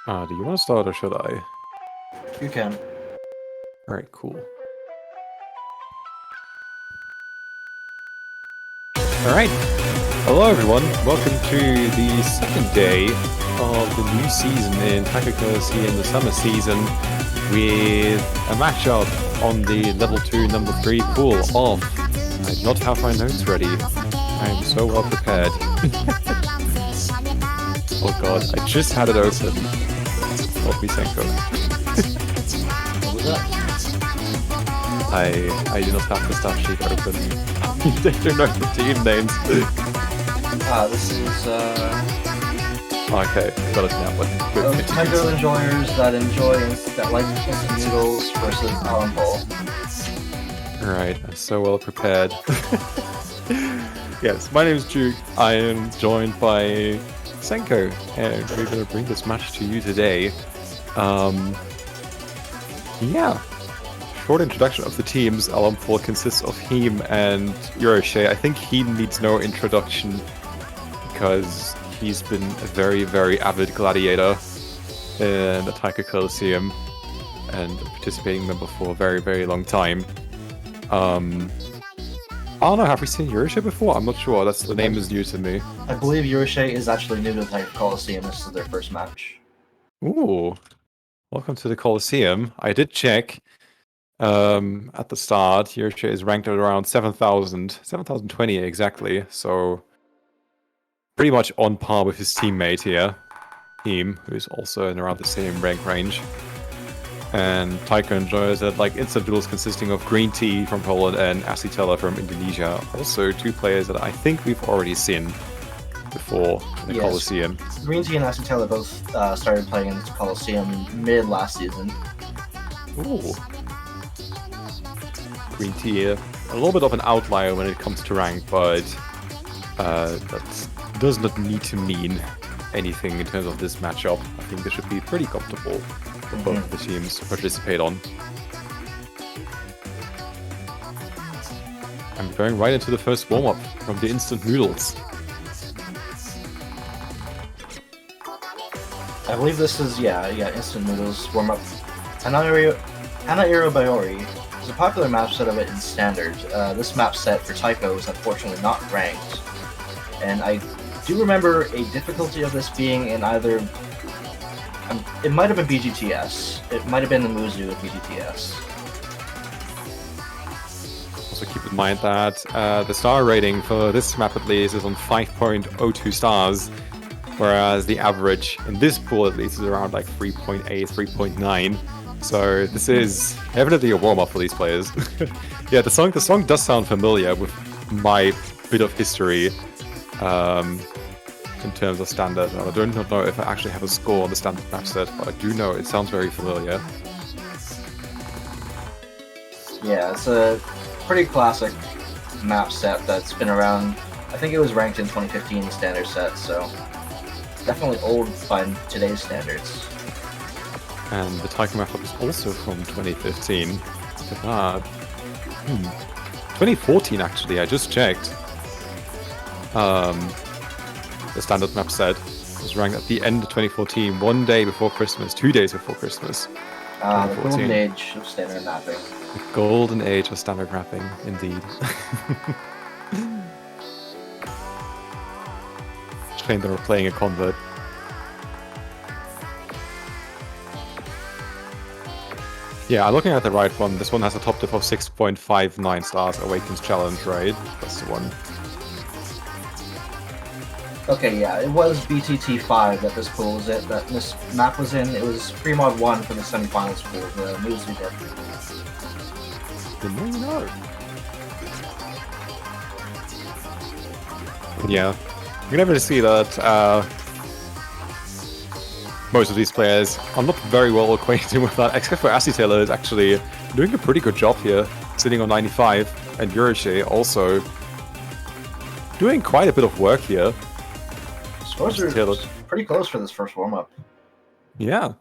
Do you want to start or should I? You can. Alright, cool. Alright. Hello everyone, welcome to the second day of the new season in Taiko Colosseum, the summer season, with a matchup on the level 2, number 3 pool of... I do not have my notes ready. I am so well prepared. Oh god, I just had it open. Help me, Senko. What was that? I do not have the stat sheet open. They don't know the team names. This is, Okay, got it now. Taiko enjoyers that like instant noodles versus Alempol. Alright, I'm so well prepared. Yes, my name is Duke. I am joined by Senko, and we're going to bring this match to you today. Yeah. Short introduction of the teams. Alempol consists of Heem and Yoroshe. I think Heem needs no introduction because he's been a very, very avid gladiator in the Taiko Colosseum and a participating member for a very, very long time. I don't know, have we seen Yoroshe before? I'm not sure. The name is new to me. I believe Yoroshe is actually new to the Taiko Colosseum. This is their first match. Ooh. Welcome to the Colosseum. I did check at the start. Yoroshe is ranked at around 7,000. 7,020 exactly. So pretty much on par with his teammate here, Heem, who's also in around the same rank range. And Taiko enjoys that like instant noodles consisting of green tea from Poland and acetella from Indonesia. Also two players that I think we've already seen before in the Colosseum. Green tea and acetella both started playing in the Colosseum mid last season. Ooh. Green tea, a little bit of an outlier when it comes to rank, but that does not need to mean anything in terms of this matchup. I think this should be pretty comfortable for both of the teams to participate on. I'm going right into the first warm-up from the instant noodles. I believe this is, instant noodles warm-up. Hanairo Bayori is a popular map set of it in Standard. This map set for Taiko is unfortunately not ranked. And I do remember a difficulty of this being in either... it might have been BGTS. It might have been the Muzu of BGTS. Also keep in mind that the star rating for this map at least is on 5.02 stars, whereas the average in this pool at least is around like 3.8, 3.9. So this is evidently a warm-up for these players. Yeah, the song does sound familiar with my bit of history in terms of standard. I do not know if I actually have a score on the standard map set, but I do know it sounds very familiar. Yeah, it's a pretty classic map set that's been around. I think it was ranked in 2015 standard set, so definitely old by today's standards. And the Taiko map is also from 2015. Look at that. 2014 actually, I just checked. The standard map set was ranked at the end of 2014, 1 day before Christmas, 2 days before Christmas. The golden age of standard mapping. The golden age of standard mapping, indeed. Shame they were playing a convert. Yeah, I'm looking at the right one. This one has a top diff of 6.59 stars. Awakens Challenge, right? That's the one. Okay, yeah, it was BTT 5 that this pool was in, that this map was in. It was pre-mod 1 for the semifinals pool, the Muzu deck. Didn't know. Yeah, you can never see that most of these players are not very well acquainted with that, except for acetella is actually doing a pretty good job here, sitting on 95, and Yoroshe also doing quite a bit of work here. Scores are pretty close for this first warm-up. Yeah.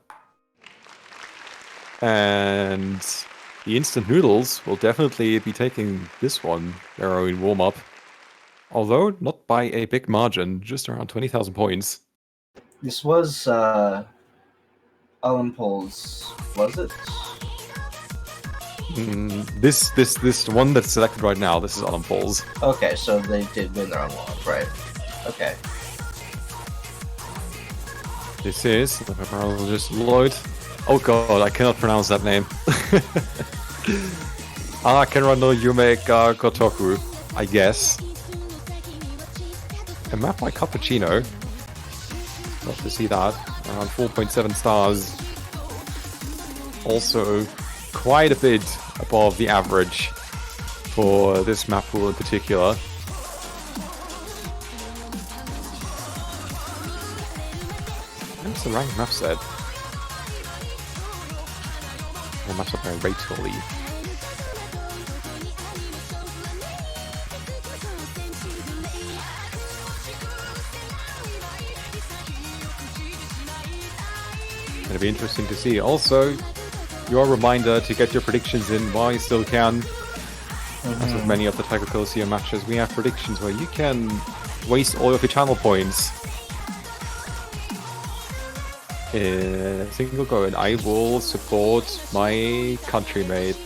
And the instant noodles will definitely be taking this one, their own warm-up. Although not by a big margin, just around 20,000 points. This was Alempol's, was it? This one that's selected right now, this is Alempol's. Okay, so they did win their own one, right? Okay. This is, I'll just load. Oh god, I cannot pronounce that name. Kenra no Yume ga Gotoku, I guess. A map by Cappuccino. Love to see that. Around 4.7 stars. Also, quite a bit above the average for this map pool in particular. What's the ranked map set? Well, maps up by Rachel. It'll be interesting to see. Also, your reminder to get your predictions in while you still can. As with many of the Taiko Colosseum matches, we have predictions where you can waste all of your channel points in a single go, and I will support my countrymate.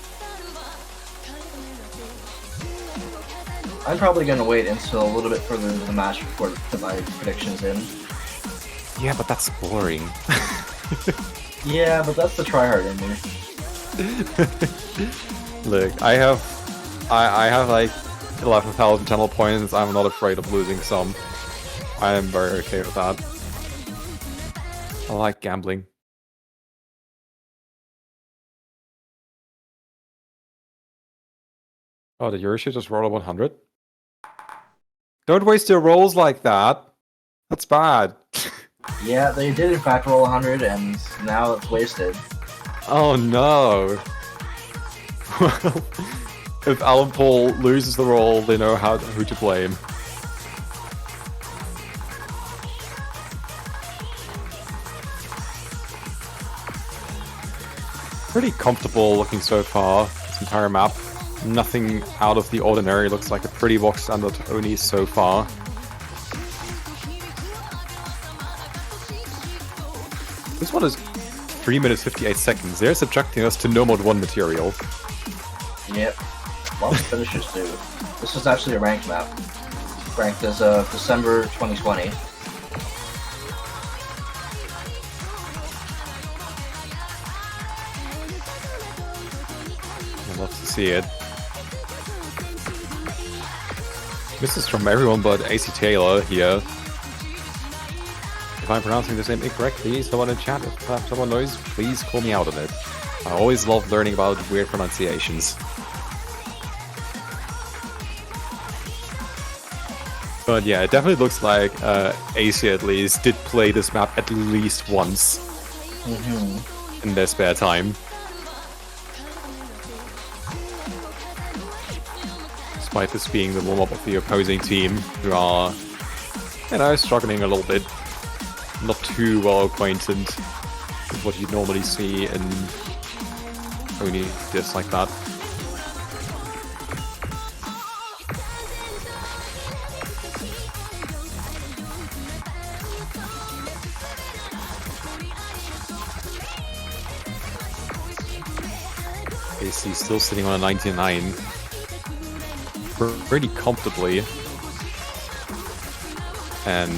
I'm probably going to wait until a little bit further into the match before to put my predictions in. Yeah, but that's boring. Yeah, but that's the tryhard in me. Look, I have like 11,000 channel points. I'm not afraid of losing some. I am very okay with that. I like gambling. Oh, did Yoshi just roll a 100? Don't waste your rolls like that. That's bad. Yeah, they did in fact roll 100, and now it's wasted. Oh no. Well, if Alempol loses the roll, they know who to blame. Pretty comfortable looking so far, this entire map. Nothing out of the ordinary, looks like a pretty box standard Oni so far. This one is 3 minutes 58 seconds. They're subjecting us to no mod 1 material. Yep. Lots of finishers too. This is actually a ranked map. Ranked as of December 2020. I'd love to see it. This is from everyone but AC Taylor here. If I'm pronouncing this name incorrectly, someone in chat, if someone knows, please call me out on it. I always love learning about weird pronunciations. But yeah, it definitely looks like AC at least did play this map at least once in their spare time. Despite this being the warm-up of the opposing team, who are, you know, struggling a little bit. Not too well acquainted with what you'd normally see in Oni discs like that. AC still sitting on a 99. Pretty comfortably. And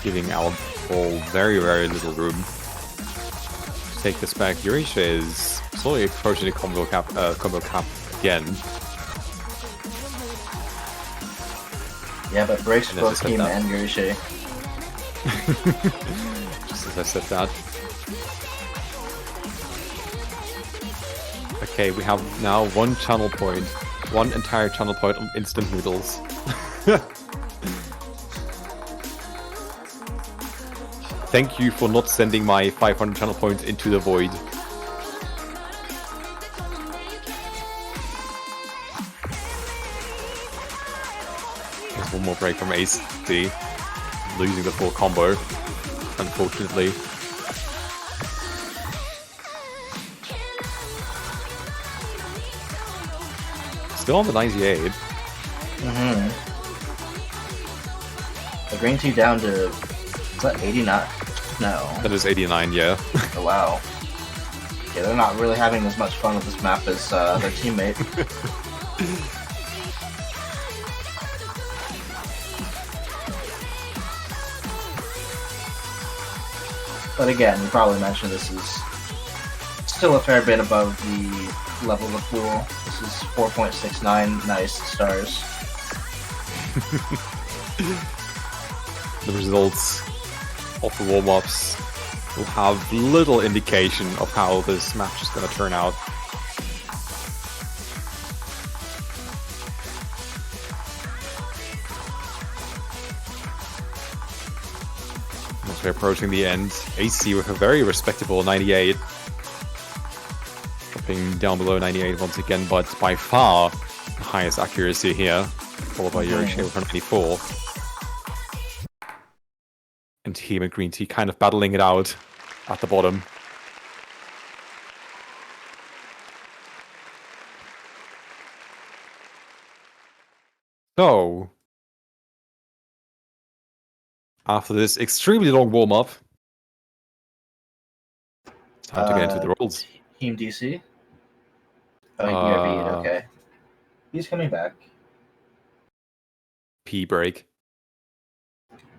giving Alempol very, very little room to take this back. Yurisha is slowly approaching the combo cap again. Yeah, but brace both Team and Yurisha. Just as I said that. Okay, we have now one channel point. One entire channel point on instant noodles. Thank you for not sending my 500 channel points into the void. There's one more break from AC. Losing the full combo, unfortunately. Still on the 98. The green tea down to, is that 89? No. That is 89, yeah. Oh, wow. Yeah, they're not really having as much fun with this map as their teammate. But again, you probably mentioned this is still a fair bit above the level of the pool. This is 4.69 nice stars. The results of the warm-ups will have little indication of how this match is going to turn out. As we're approaching the end, AC with a very respectable 98. Dropping down below 98 once again, but by far the highest accuracy here, followed by Yoriche with a 94. And Team and Green Tea kind of battling it out at the bottom. So, after this extremely long warm-up, it's time to get into the rolls. Team DC? Oh, yeah, Beat, okay. He's coming back. P break.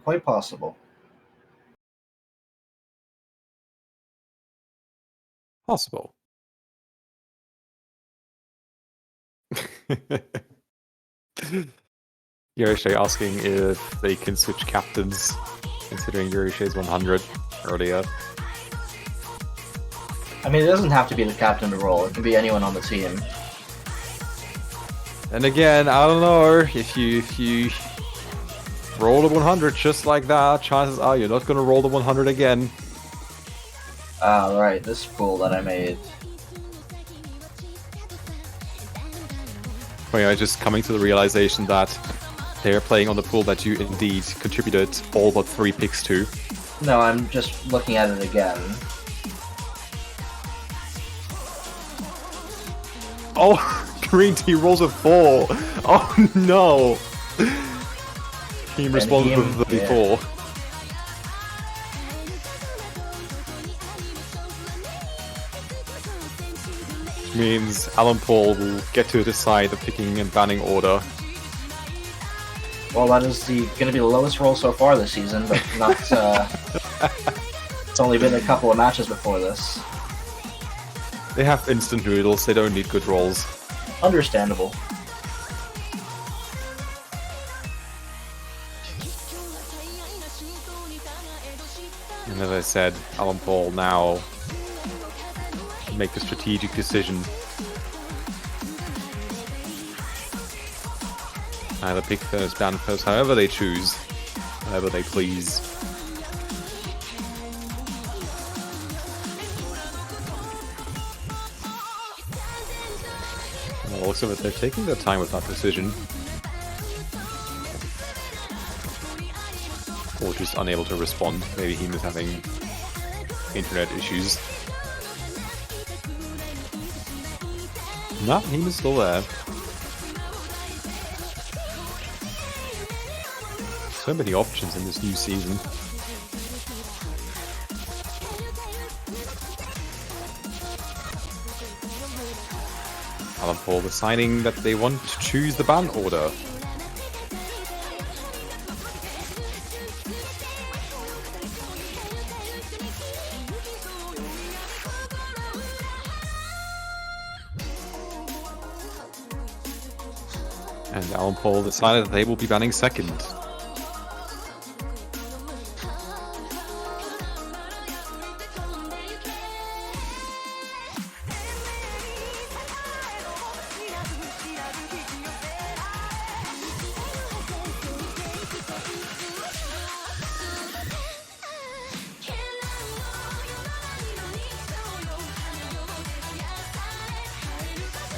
Quite possible. Possible. Yoriche asking if they can switch captains, considering Yoriche's 100 earlier. I mean, it doesn't have to be the captain to roll. It can be anyone on the team. And again, I don't know, if you roll the 100 just like that, chances are you're not going to roll the 100 again. Ah, right, this pool that I made. Well, yeah, just coming to the realization that they're playing on the pool that you indeed contributed all but 3 picks to. No, I'm just looking at it again. Oh, Green Tea rolls a 4. Oh no! Team responded with 34. Yeah. Which means Alempol will get to decide the picking and banning order. Well, that is going to be the lowest roll so far this season, but not. It's only been a couple of matches before this. They have instant noodles, they don't need good rolls. Understandable. And as I said, Alempol now make a strategic decision. Either pick first, ban first, however they choose, however they please. And also that they're taking their time with that decision. Or just unable to respond. Maybe he was having internet issues. No, he was still there. So many options in this new season. Alempol deciding that they want to choose the ban order. And Alempol decided that they will be banning second.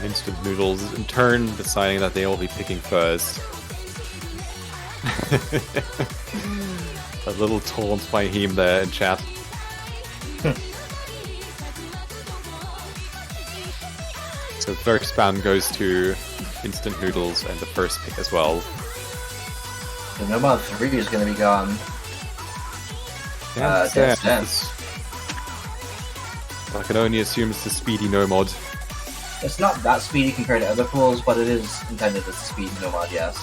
Instant Noodles in turn deciding that they will be picking first. A little taunt by him there in chat. So first ban goes to Instant Noodles and the first pick as well. The Nomad 3 is going to be gone. Dance Dance Dance. I can only assume it's the speedy no mod. It's not that speedy compared to other pools, but it is intended as a speed nomad, yes.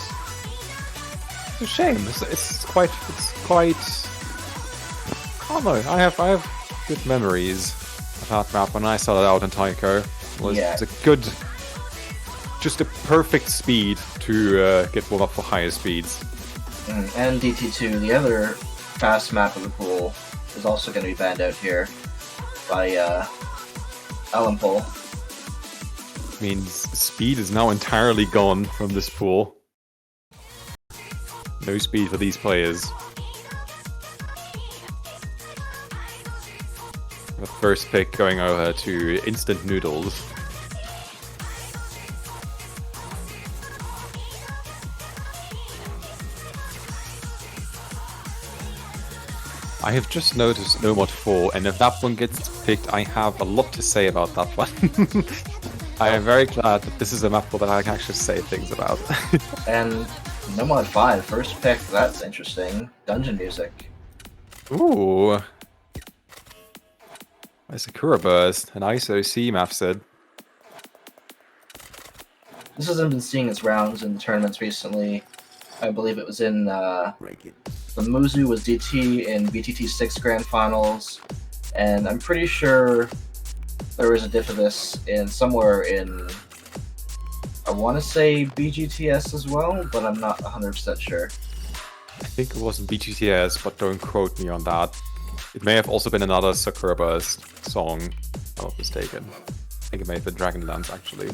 It's a shame. It's quite. I don't know. I have good memories of that map when I started out in Taiko. It's a good, just a perfect speed to get warm up for higher speeds. And DT2, the other fast map of the pool, is also going to be banned out here by Alempol. Means speed is now entirely gone from this pool. No speed for these players. The first pick going over to instant noodles. I have just noticed No Mod 4, and if that one gets picked, I have a lot to say about that one. I am very glad that this is a map that I can actually say things about. And No Mod 5, first pick, that's interesting. Dungeon music. Ooh. A Sakura Burst, an ISOC map set. This hasn't been seeing its rounds in the tournaments recently. I believe it was in the Muzu was DT in BTT 6 Grand Finals, and I'm pretty sure there was a diff of this in somewhere in, I want to say BGTS as well, but I'm not 100% sure. I think it wasn't BGTS, but don't quote me on that. It may have also been another Sakura Burst song, if I'm not mistaken. I think it may have been Dragonlance, actually.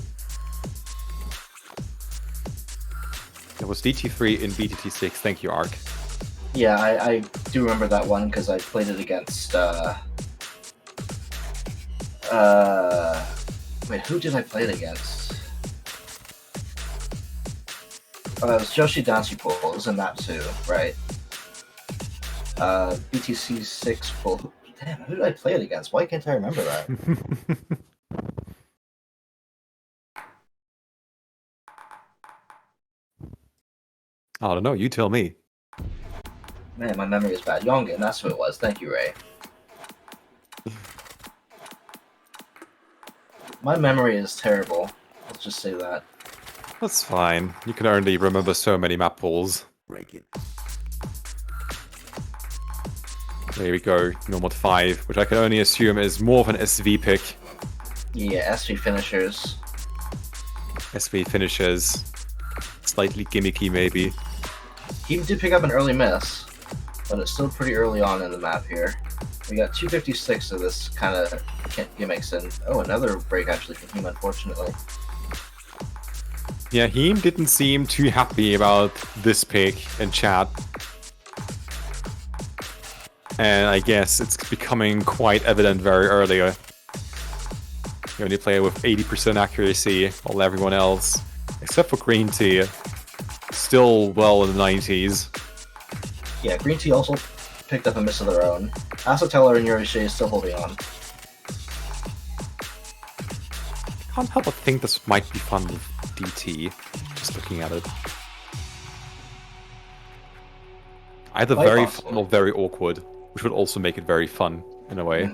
It was DT3 in BTT6, thank you, Ark. Yeah, I do remember that one because I played it against, wait, who did I play it against? Oh, that was Joshi Danshi Pool, it was in that too, right. BTC 6 Pool, damn, who did I play it against? Why can't I remember that? I don't know, you tell me. Man, my memory is bad. Yongen, that's who it was. Thank you, Ray. My memory is terrible. Let's just say that. That's fine. You can only remember so many map pools. There we go, No Mod 5, which I can only assume is more of an SV pick. Yeah, SV finishers. SV finishes. Slightly gimmicky, maybe. He did pick up an early miss, but it's still pretty early on in the map here. We got 256 of this kind of gimmicks, and oh, another break actually from him, unfortunately. Yeah, he didn't seem too happy about this pick in chat. And I guess it's becoming quite evident very early. You only play with 80% accuracy, while everyone else, except for Green Tea, still well in the 90s. Yeah, Green Tea also picked up a miss of their own. Asatellar and Yorishe is still holding on. I can't help but think this might be fun with DT, just looking at it. Either Quite very possible. fun or very awkward, which would also make it very fun, in a way.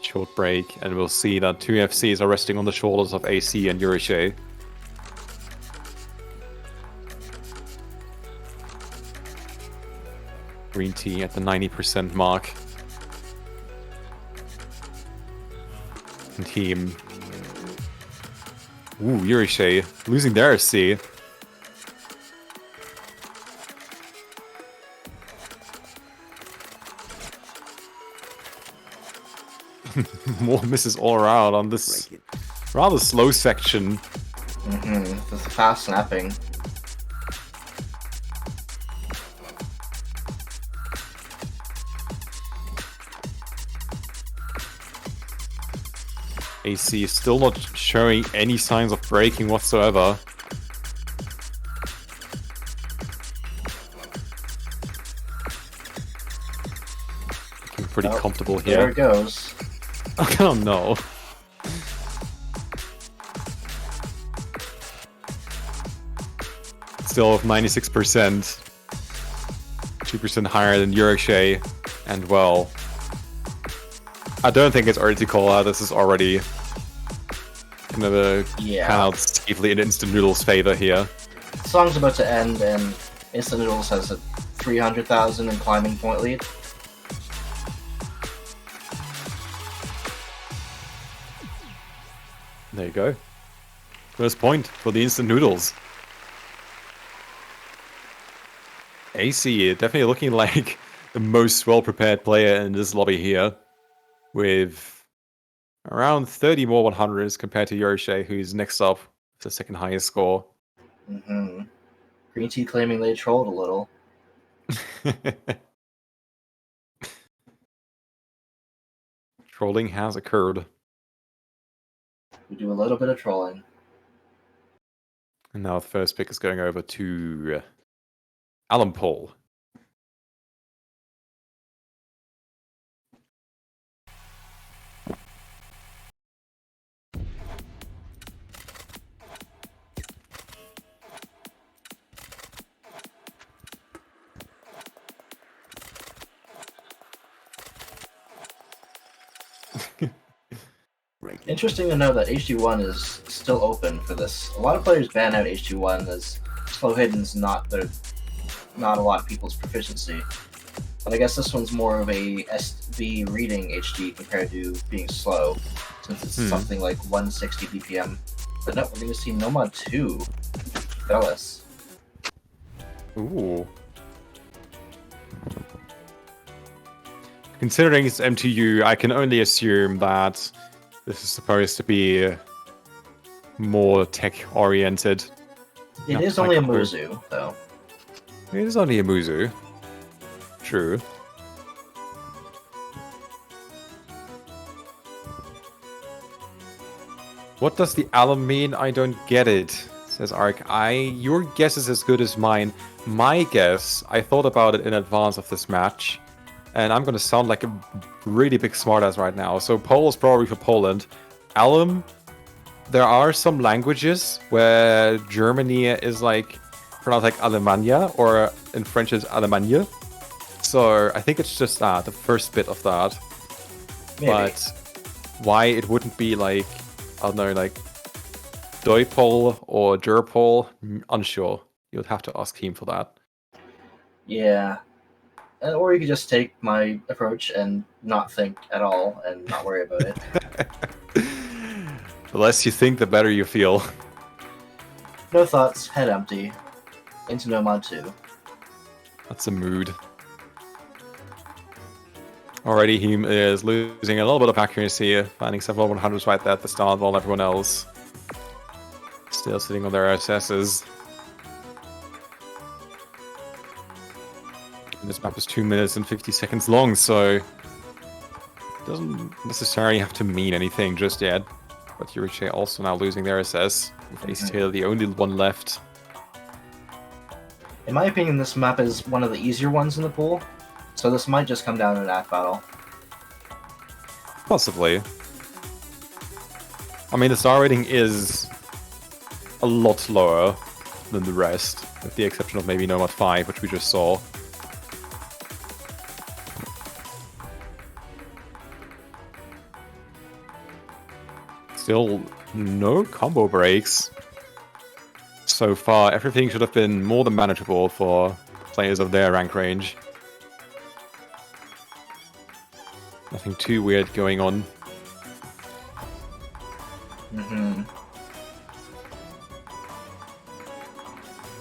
Short break, and we'll see that two FCs are resting on the shoulders of AC and Yorishe. Green Tea at the 90% mark. And team. Ooh, Yorishe losing their FC. More misses all around on this rather slow section. The fast snapping. AC is still not showing any signs of breaking whatsoever. Looking pretty comfortable here. There it goes. Oh no. Still with 96%. 2% higher than Yorkshire, and well, I don't think it's early to call out. This is already kind of pan out safely in Instant Noodles' favor here. The song's about to end, and Instant Noodles has a 300,000 and climbing point lead. There you go. First point for the Instant Noodles. AC definitely looking like the most well-prepared player in this lobby here, with around 30 more 100s compared to Yoroshe, who's next up with the second highest score. Green Tea claiming they trolled a little. Trolling has occurred. We do a little bit of trolling. And now the first pick is going over to Alempol. Interesting to know that HD1 is still open for this. A lot of players ban out HD1 as slow hidden's not a lot of people's proficiency. But I guess this one's more of a SV reading HD compared to being slow, since it's something like 160 BPM. But no, we're going to see Nomad 2. Fellas. Ooh. Considering it's MTU, I can only assume that this is supposed to be more tech-oriented. It is only a Muzu, though. It is only a Muzu. True. What does the alum mean? I don't get it, says Ark. Your guess is as good as mine. My guess, I thought about it in advance of this match, and I'm gonna sound like a really big smartass right now. So Pol is probably for Poland. Alum, there are some languages where Germany is like pronounced like Alemania, or in French is Allemagne. So I think it's just the first bit of that. Maybe. But why it wouldn't be like, I don't know, like Doipol or Jerpol, unsure. You would have to ask him for that. Yeah. Or you could just take my approach and not think at all and not worry about it. The less you think, the better you feel. No thoughts, head empty. Into Nomad 2. That's a mood. Already he is losing a little bit of accuracy, finding several 100s right there at the start while everyone else still sitting on their SSs. And this map is 2 minutes and 50 seconds long, so it doesn't necessarily have to mean anything just yet. But Yuriche also now losing their SS, with AC Taylor the only one left. In my opinion, this map is one of the easier ones in the pool, so this might just come down to an act battle. Possibly. I mean, the star rating is a lot lower than the rest, with the exception of maybe Nomad 5, which we just saw. Still no combo breaks so far. Everything should have been more than manageable for players of their rank range. Nothing too weird going on.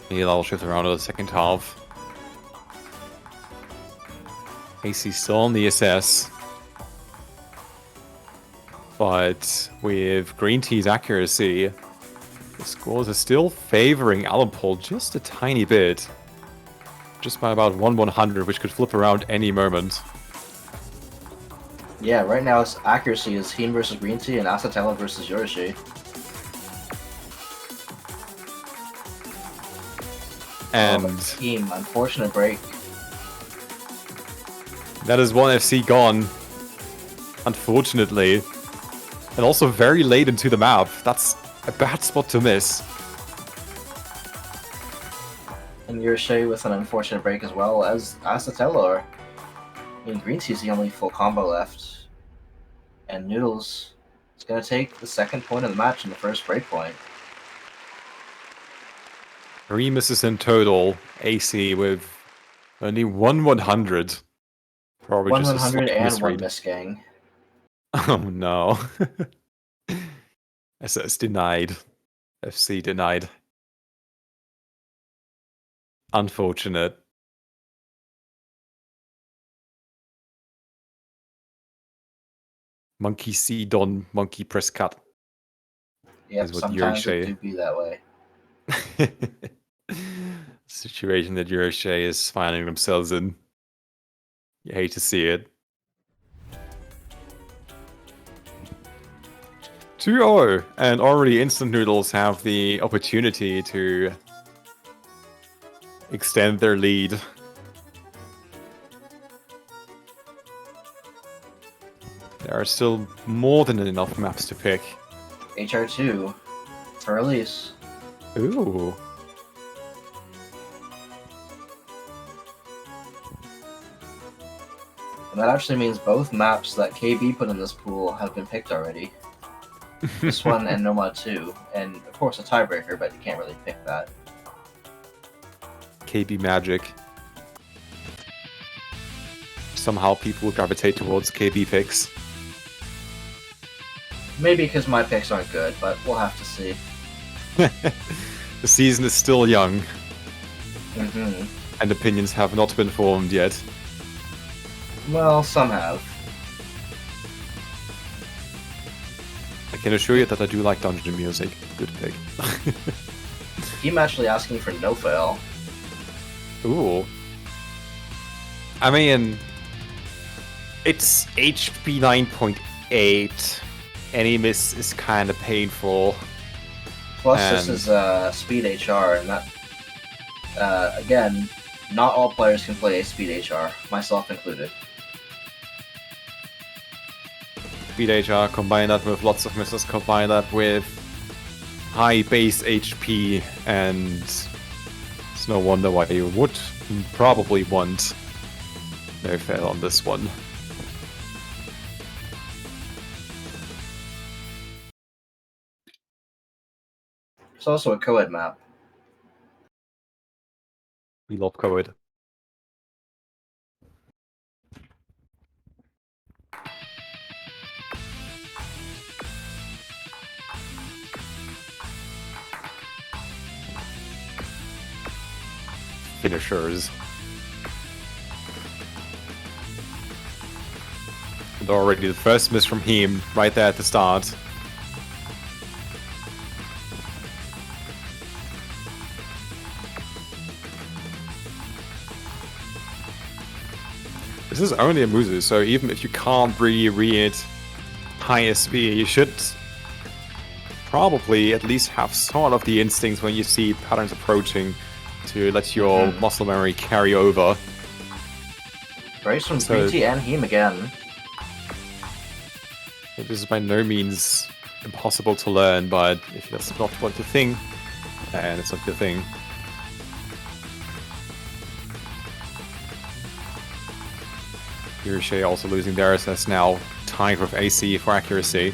Maybe that'll shift around in the second half. AC still on the SS. But with Green Tea's accuracy, the scores are still favoring Alempol just a tiny bit. Just by about 1/100, which could flip around any moment. Yeah, right now its accuracy is Heen versus Green Tea and Asatella versus Yorishi. And Team, unfortunate break. That is one FC gone, unfortunately. And also very late into the map. That's a bad spot to miss. And Yurche with an unfortunate break as well as Acetellor. I mean, Green Tea's the only full combo left. And Noodles is going to take the second point of the match in the first break point. 3 misses in total. AC with only 1/100. Probably just a 1/100 slight and misread. 1 miss, gang. Oh no. SS denied. FC denied. Unfortunate. Monkey C Don, monkey press cut. Yep, Is what sometimes Yurche- it do be that way. Situation that Yurche is finding themselves in. You hate to see it. 2-0, and already Instant Noodles have the opportunity to extend their lead. There are still more than enough maps to pick. HR2 for release. Ooh. And that actually means both maps that KB put in this pool have been picked already. This one and Nomad 2. And of course a tiebreaker, but you can't really pick that. KB Magic. Somehow people gravitate towards KB picks. Maybe because my picks aren't good, but we'll have to see. The season is still young, Mm-hmm. and opinions have not been formed yet. Well, some have. I can assure you that I do like dungeon music. Good pick. Team actually asking for no fail. Ooh. I mean, it's HP 9.8. Any miss is kind of painful. Plus, this is Speed HR, and that, again, not all players can play a Speed HR, myself included. Speed HR, combine that with lots of misses, combine that with high base HP, and it's no wonder why you would probably want no fail on this one. It's also a co-ed map. We love code. Finishers. And already the first miss from him right there at the start. This is only a Muzu, so even if you can't really read high SV, you should probably at least have sort of the instincts when you see patterns approaching to let your muscle memory carry over. Brace from Green and Heem again. This is by no means impossible to learn, but if that's not what you think, and it's not your thing. Yurche also losing there, so that's now tied with AC for accuracy.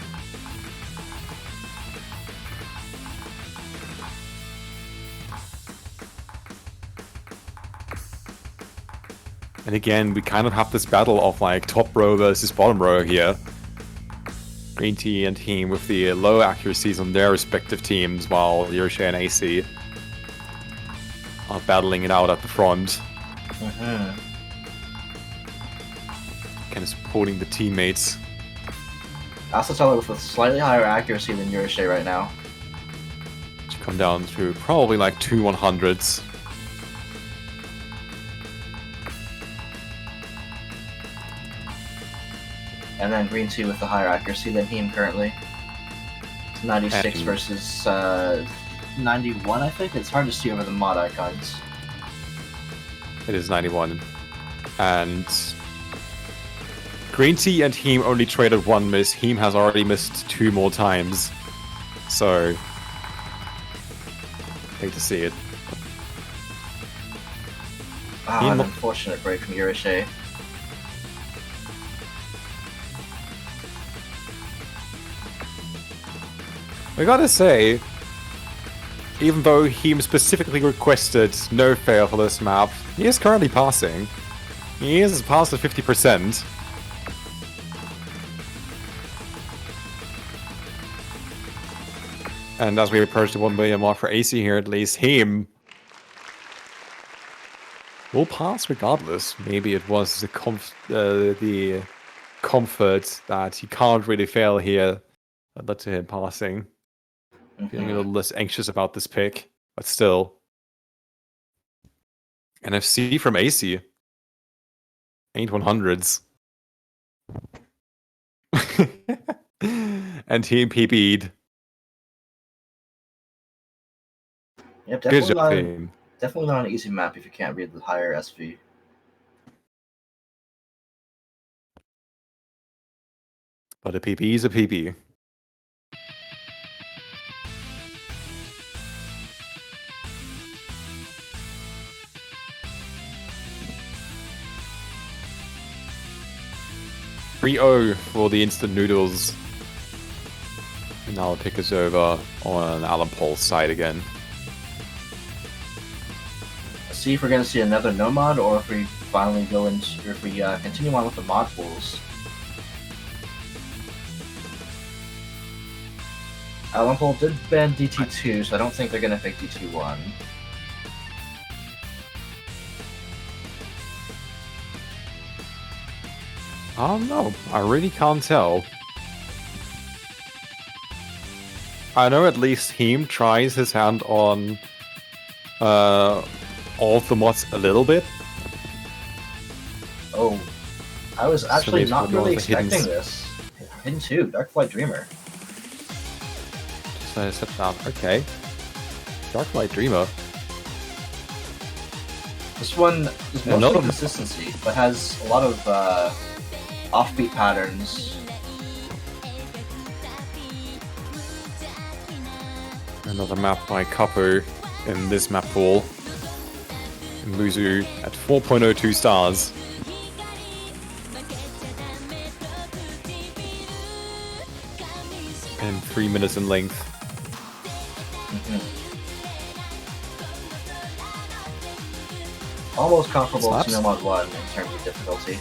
And again, we kind of have this battle of like top row versus bottom row here. Green Tea and Team with the low accuracies on their respective teams, while Yurche and AC are battling it out at the front. Kind of supporting the teammates. Acetellor with a slightly higher accuracy than Yurche right now. To come down to probably like 2 100s. And then Green Tea with the higher accuracy than Heem currently. It's 96 And versus 91, I think. It's hard to see over the mod icons. it is 91. And Green Tea and Heem only traded 1 miss. Heem has already missed 2 more times. So, hate to see it. Ah, an unfortunate break from Yurishe. I gotta say, even though he specifically requested no fail for this map, he is currently passing. He is past the 50%. And as we approach the 1 million mark for AC here, at least him will pass regardless. Maybe it was the comfort that he can't really fail here that led to him passing. Feeling a little less anxious about this pick, but still. NFC from AC. Ain't 100s. And team PB'd. Yep, definitely not an easy map if you can't read the higher SV. But a PB is a PB. .3-0 for the instant noodles. And now the pick is over on Alempol's side again. Let's see if we're going to see another no mod, or if we finally go into, or if we continue on with the mod pools. Alempol did ban DT2, so I don't think they're going to pick DT1. I don't know. I really can't tell. I know at least Heem tries his hand on all of the mods a little bit. Oh, I was actually not really expecting this. Hidden 2, Dark Flight Dreamer. So I set down. Okay. Dark Flight Dreamer. This one is mostly consistency, but has a lot of offbeat patterns. Another map by Kapu in this map pool. Muzu at 4.02 stars. And 3 minutes in length. Almost comparable to No Mod 1 in terms of difficulty.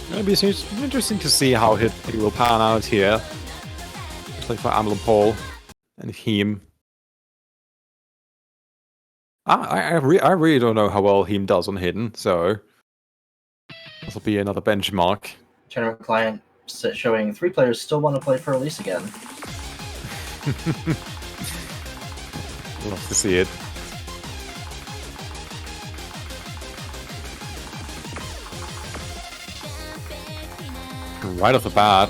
It'll be interesting to see how it will pan out here. Especially for Alempol and Heem. I really don't know how well Heem does on Hidden, so this will be another benchmark. Tournament client showing 3 players still want to play for release again. Love to see it. Right off the bat,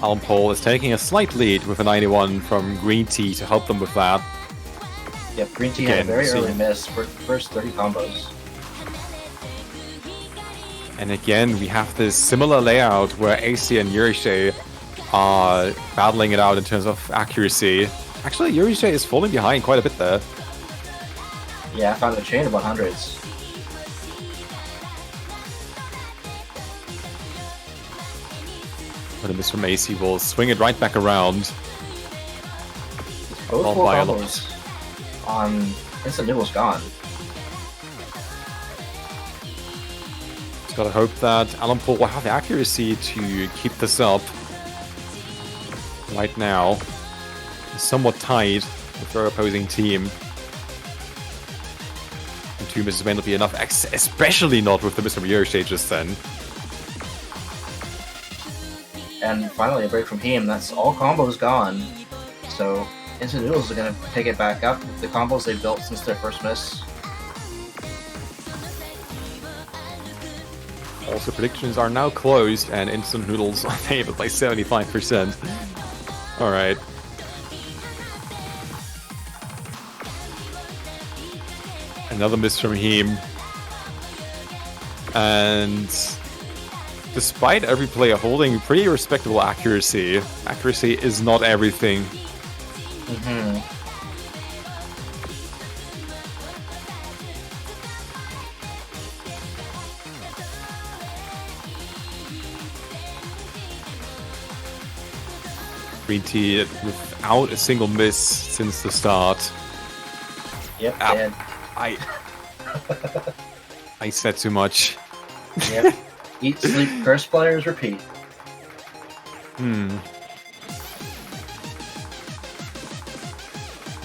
Alempol is taking a slight lead with a 91 from Green Tea to help them with that. Yep, Green Tea had a very early miss for first 30 combos. And again, we have this similar layout where AC and Yurishe are battling it out in terms of accuracy. Actually, Yurishe is falling behind quite a bit there. Yeah, I found a chain of 100s. But a miss from AC will swing it right back around. Both 4 combos on Instant Noodles gone. Just gotta hope that Alempol will have the accuracy to keep this up. Right now, it's somewhat tied with their opposing team. And 2 misses may not be enough, especially not with the miss from Yurishe just then. And finally a break from Heem. That's all combos gone. So Instant Noodles are going to pick it back up with the combos they've built since their first miss. Also, predictions are now closed, and Instant Noodles are favored by 75%. Alright. Another miss from Heem. And despite every player holding pretty respectable accuracy, accuracy is not everything. Green Tea without a single miss since the start. Yep, Ah, and I said too much. yep. Eat, sleep, curse players, repeat.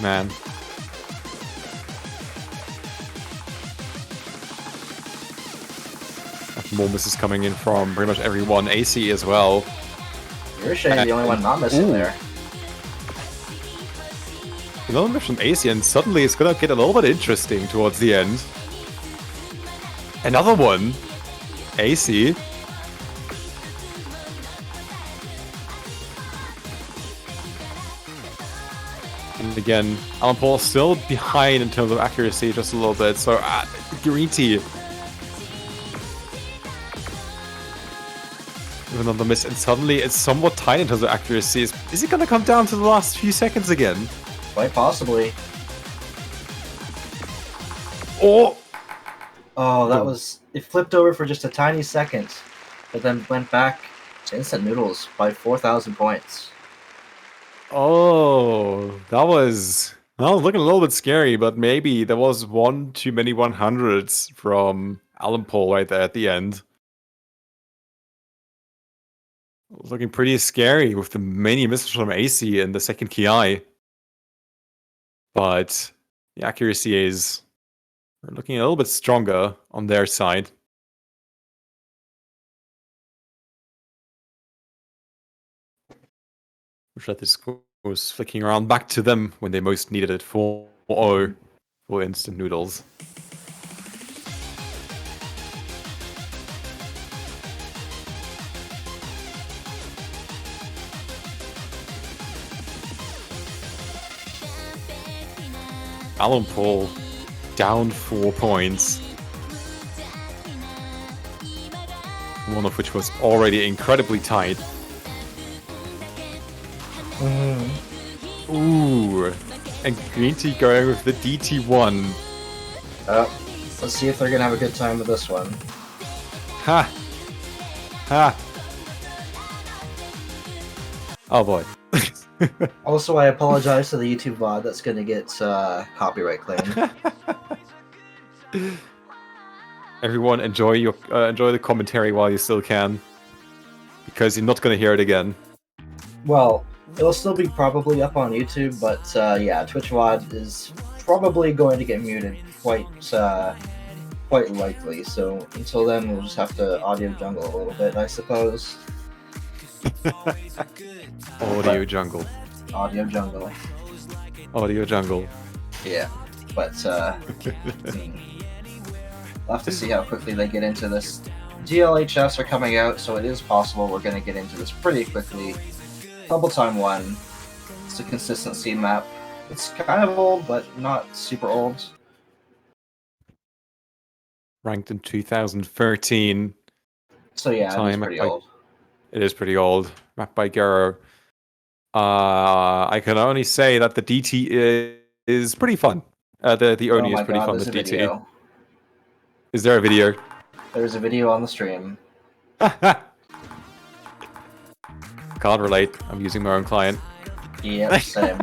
Man. More misses coming in from pretty much everyone. AC as well. You're the only one not missing there. Another miss from AC, and suddenly it's gonna get a little bit interesting towards the end. Another one. AC. And again, Alempol still behind in terms of accuracy just a little bit, so Green Tea. Even another miss, and suddenly it's somewhat tight in terms of accuracy. Is it gonna come down to the last few seconds again? Quite possibly. Oh! Oh, that was... It flipped over for just a tiny second, but then went back to instant noodles by 4,000 points. Oh, that was looking a little bit scary, but maybe there was one too many 100s from Alempol right there at the end. It was looking pretty scary with the many misses from AC in the second KI. But the accuracy is looking a little bit stronger on their side. Wish that this was flicking around back to them when they most needed it for instant noodles. Alempol down 4 points. One of which was already incredibly tight. Ooh, and Green Tea going with the DT1. Let's see if they're gonna have a good time with this one. Ha! Ha! Oh boy. Also, I apologize to the YouTube VOD that's gonna get copyright claim. Everyone, enjoy the commentary while you still can, because you're not gonna hear it again. Well, it'll still be probably up on YouTube, but yeah, Twitch VOD is probably going to get muted quite likely. So until then, we'll just have to audio jungle a little bit, I suppose. Audio jungle. Audio jungle. Audio jungle. Yeah, but we'll have to see how quickly they get into this. GLHFs are coming out, so it is possible we're going to get into this pretty quickly. Double Time 1. It's a consistency map. It's kind of old, but not super old. Ranked in 2013. So yeah, it is pretty old. It is pretty old. Mapped by Garo. I can only say that the DT is pretty fun. The Oni is pretty fun. The DT. Video. Is there a video? There's a video on the stream. Can't relate. I'm using my own client. Yeah, same.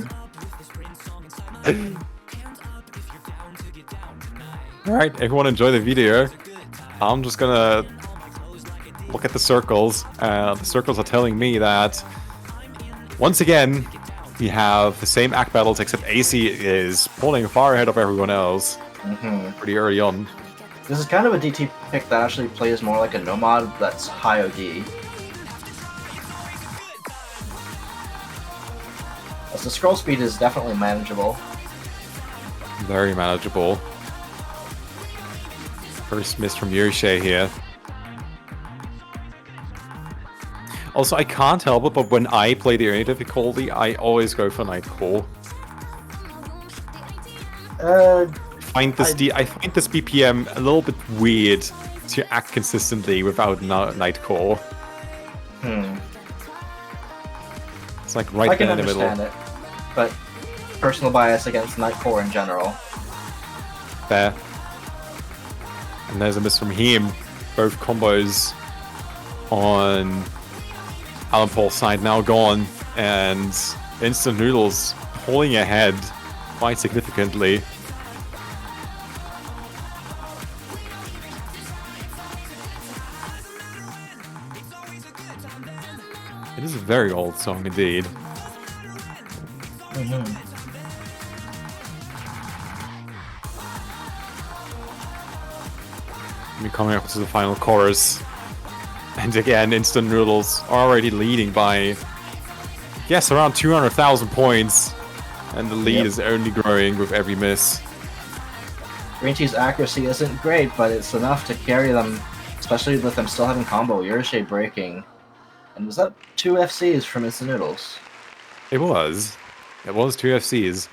Alright, everyone enjoy the video. I'm just gonna look at the circles. The circles are telling me that once again we have the same act battles, except AC is pulling far ahead of everyone else. Pretty early on. This is kind of a DT pick that actually plays more like a Nomad that's high OD. As the scroll speed is definitely manageable. Very manageable. First miss from Yurshe here. Also, I can't help it, but when I play the early difficulty, I always go for Nightcore. I find this BPM a little bit weird to act consistently without Nightcore. It's like right there in the middle. I can understand it, but personal bias against Nightcore in general. Fair. And there's a miss from him. Both combos on Alempol's side now gone. and instant noodles pulling ahead quite significantly. It is a very old song indeed. We're coming up to the final chorus. And again, instant noodles already leading by, yes, around 200,000 points. And the lead is only growing with every miss. Green Tea's accuracy isn't great, but it's enough to carry them, especially with them still having combo. Yurishei breaking. And was that 2 FCs from instant noodles? It was. It was 2 FCs.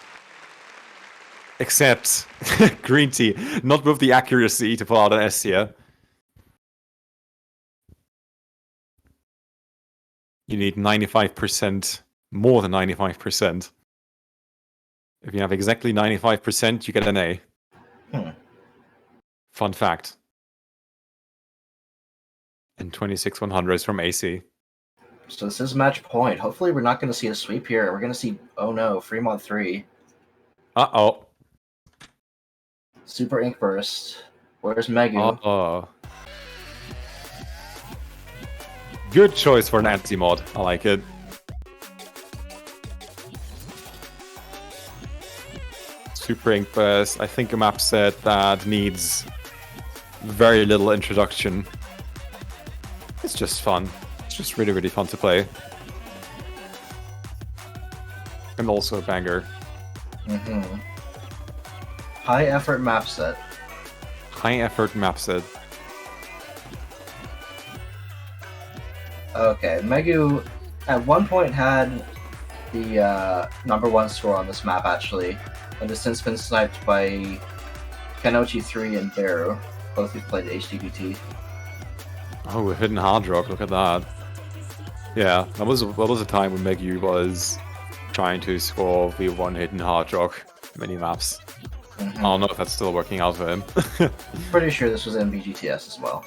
Except Green Tea, not with the accuracy to pull out an S here. You need 95%, more than 95%. If you have exactly 95%, you get an A. Fun fact. And 26 100s from AC. So this is match point. Hopefully we're not going to see a sweep here. We're going to see, oh no, Fremont 3. Uh-oh. Super Ink Burst. Where's Megu? Uh-oh. Good choice for an anti-mod. I like it. Super Ink Burst. I think a map set that needs very little introduction. It's just fun. It's just really, really fun to play. And also a banger. High effort map set. High effort map set. Okay, Megu at one point had the #1 score on this map actually, and has since been sniped by Kenochi 3 and Beru, both who played HDBT. Oh, with Hidden Hard Rock, look at that. Yeah, that was a time when Megu was trying to score V1 Hidden Hard Rock many maps. I don't know if that's still working out for him. Pretty sure this was in BGTS as well.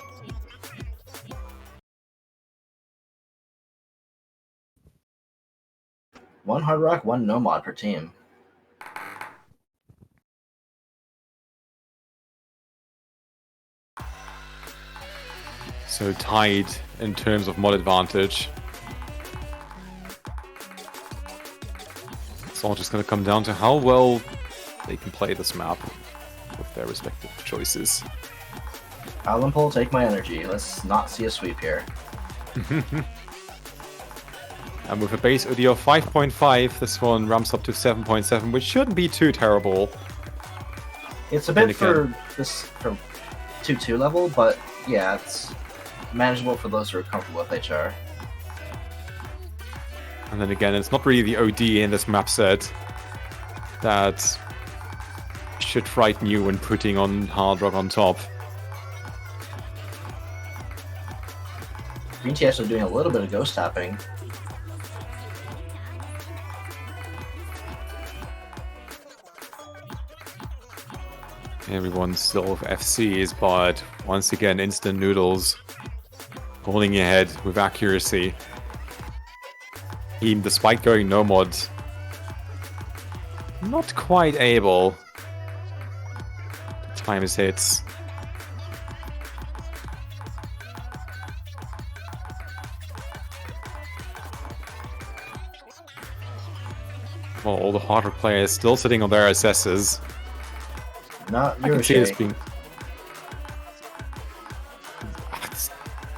One Hard Rock, one No Mod per team. So tied in terms of mod advantage. It's all just going to come down to how well they can play this map with their respective choices. Alempol, take my energy. Let's not see a sweep here. And with a base OD of 5.5, this one ramps up to 7.7, which shouldn't be too terrible. It's a bit for this from 2-2 level, but yeah, it's manageable for those who are comfortable with HR. And then again, it's not really the OD in this map set that should frighten you when putting on Hard Rock on top. Green Tea actually doing a little bit of ghost tapping. Everyone's still with FCs, but once again, instant noodles holding ahead with accuracy. Even despite going no mod, not quite able to time his hits. Well, all the harder players still sitting on their SSs. Not I can see this Yurishei. being...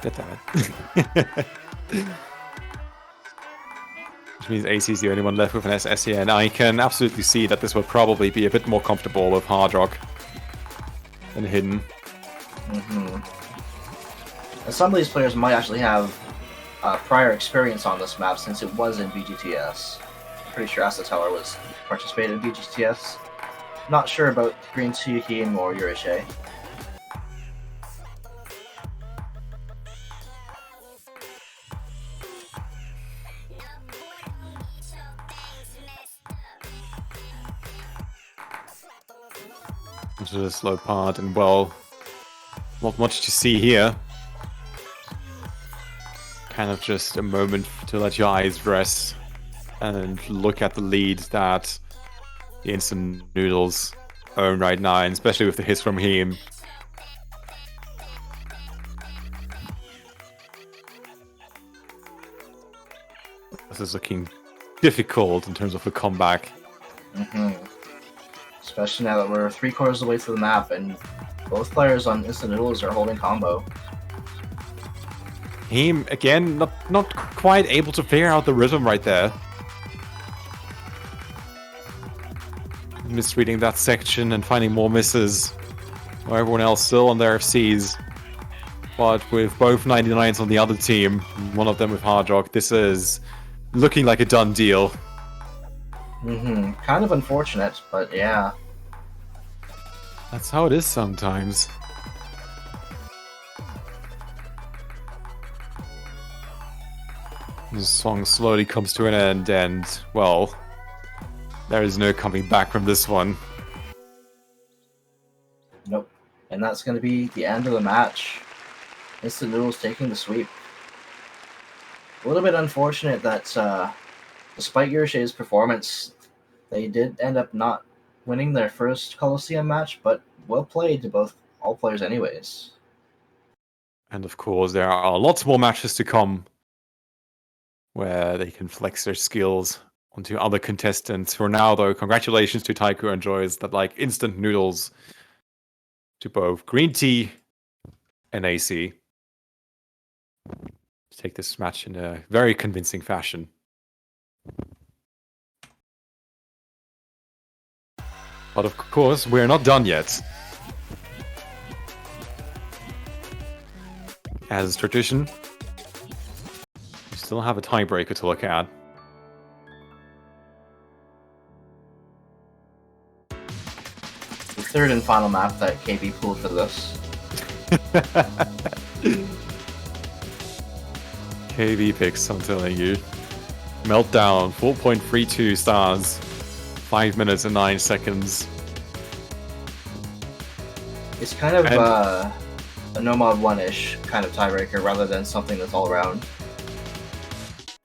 Get that. Which means AC is the only one left with an SS here, and I can absolutely see that this will probably be a bit more comfortable with Hard Rock than Hidden. And some of these players might actually have prior experience on this map since it was in BGTS. Pretty sure Asatower was participated in BGTS. Not sure about Green Tea or Yurishei. Into the slow part, and well, not much to see here. Kind of just a moment to let your eyes rest and look at the lead that the instant noodles own right now, and especially with the hits from him. This is looking difficult in terms of a comeback. Especially now that we're 3/4 of the way through the map, and both players on instant noodles are holding combo. Him, again, not quite able to figure out the rhythm right there. Misreading that section and finding more misses. While everyone else still on their F's. But with both 99s on the other team, one of them with Hard Rock, this is looking like a done deal. Kind of unfortunate, but yeah. That's how it is sometimes. The song slowly comes to an end, and, well, there is no coming back from this one. Nope. And that's going to be the end of the match. Instant Noodles taking the sweep. A little bit unfortunate that, despite Yurishei's performance, they did end up not winning their first Colosseum match, but well played to all players anyways. And of course, there are lots more matches to come where they can flex their skills onto other contestants. For now, though, congratulations to Taiko and Joyce that like instant noodles to both Green Tea and AC. Take this match in a very convincing fashion. But of course, we're not done yet. As tradition, we still have a tiebreaker to look at. The third and final map that KB pulled for this. KV picks, I'm telling you. Meltdown, 4.32 stars. 5 minutes and 9 seconds. It's kind of a no mod 1-ish kind of tiebreaker rather than something that's all around.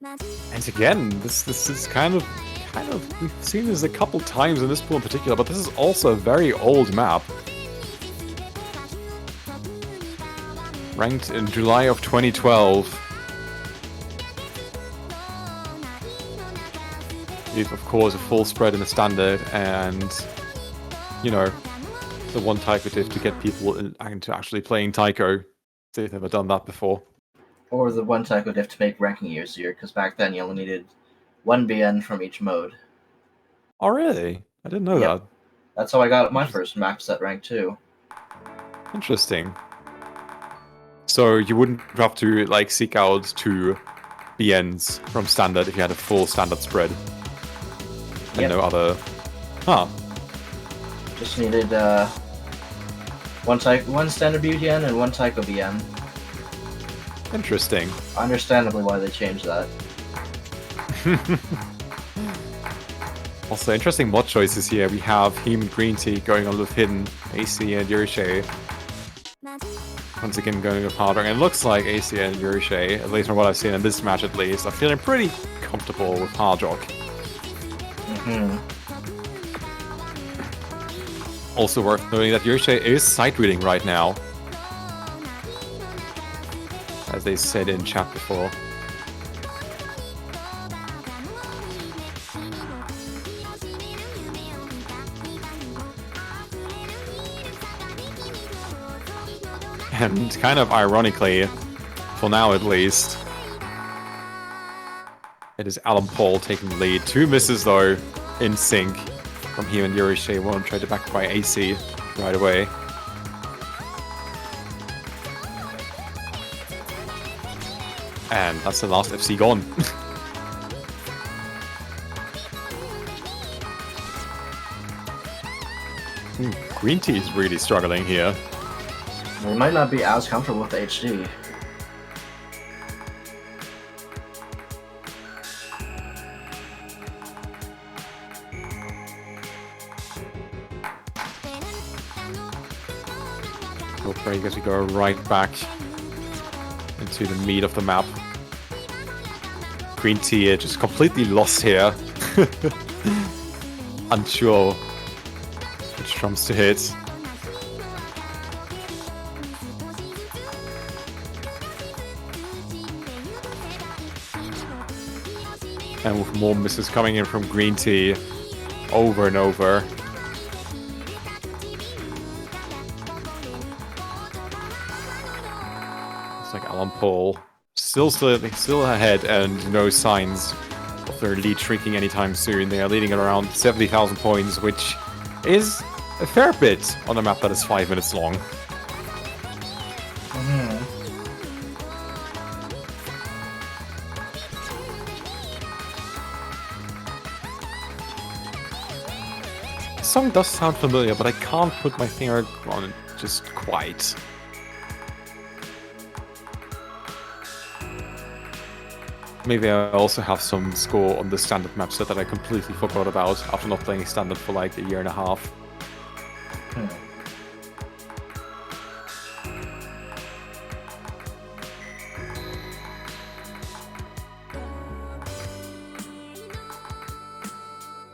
And again, this is kind of we've seen this a couple times in this pool in particular, but this is also a very old map. Ranked in July of 2012. With, of course, a full spread in the standard, and you know, the one Taiko diff to get people into actually playing Taiko. They've never done that before. Or the one Taiko diff to make ranking easier, because back then you only needed 1 BN from each mode. Oh, really? I didn't know that. That's how I got my first map set rank too. Interesting. So you wouldn't have to like seek out 2 BNs from standard if you had a full standard spread. And no other... Huh. Just needed one standard BN and 1 Taiko BN. Interesting. Understandably why they changed that. Also, interesting mod choices here. We have him and Green Tea going on with Hidden, AC and Yurishei. Once again going with Hard Rock. And it looks like AC and Yurishei, at least from what I've seen in this match at least, are feeling pretty comfortable with Hard Rock. Also worth noting that Yurishei is sight reading right now. As they said in chat before. And kind of ironically, for now at least, it is Alempol taking the lead. 2 misses though, in sync from him and Yurishei. One tried to back by AC right away. And that's the last FC gone. Green Tea is really struggling here. They might not be as comfortable with the HD. I guess we go right back into the meat of the map. Green Tea just completely lost here. Unsure which trumps to hit. And with more misses coming in from Green Tea over and over. It's like Alempol still ahead and no signs of their lead shrinking anytime soon. They are leading at around 70,000 points, which is a fair bit on a map that is 5 minutes long. The song does sound familiar, but I can't put my finger on it just quite. Maybe I also have some score on the standard map set that I completely forgot about after not playing standard for like a year and a half.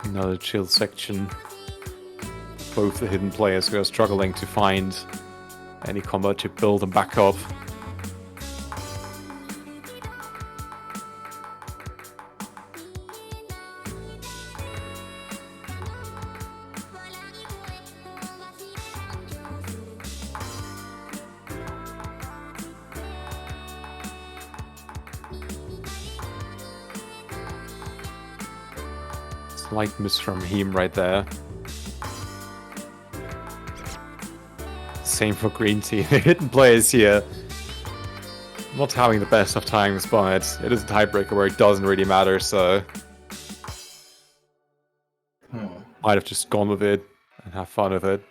Another chill section. Both the hidden players who are struggling to find any combo to build and back up. Slight miss from him right there. Same for Green Tea. The hidden players here not having the best of times, but it is a tiebreaker where it doesn't really matter, so might have just gone with it and have fun with it.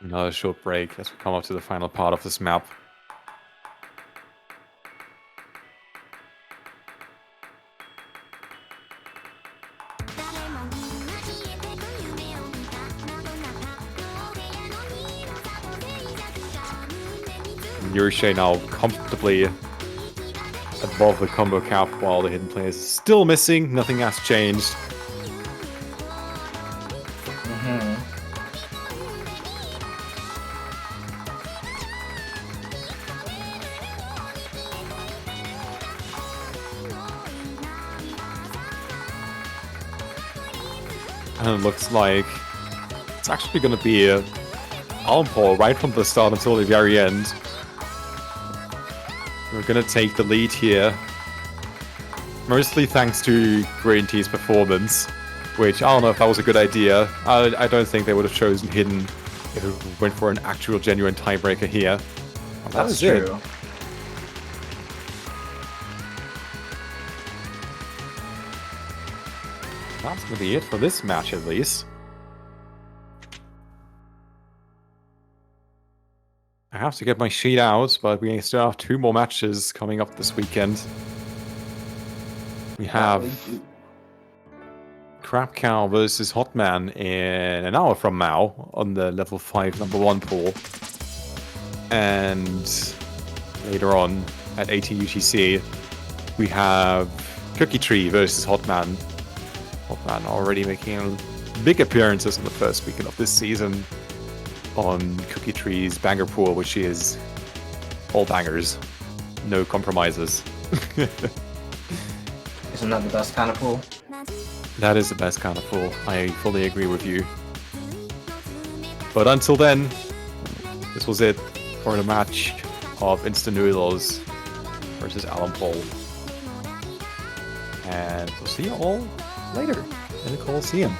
Another short break as we come up to the final part of this map. Yurshay now comfortably above the combo cap while the hidden players is still missing. Nothing has changed. And it looks like it's actually going to be a Alempol right from the start until the very end. We're going to take the lead here. Mostly thanks to Green Tea's performance, which I don't know if that was a good idea. I don't think they would have chosen Hidden if it went for an actual genuine tiebreaker here. That's true. That's going to be it for this match, at least. I have to get my sheet out, but we still have 2 more matches coming up this weekend. We have Crab Cow versus Hotman in an hour from now on the level 5 number 1 pool. And later on at 18 UTC, we have Cookie Tree versus Hotman. Hotman already making big appearances in the first weekend of this season on Cookie Tree's banger pool, which is all bangers, no compromises. Isn't that the best kind of pool? That is the best kind of pool. I fully agree with you. But until then, this was it for the match of Instant Noodles versus Alempol. And we'll see you all later in the Colosseum.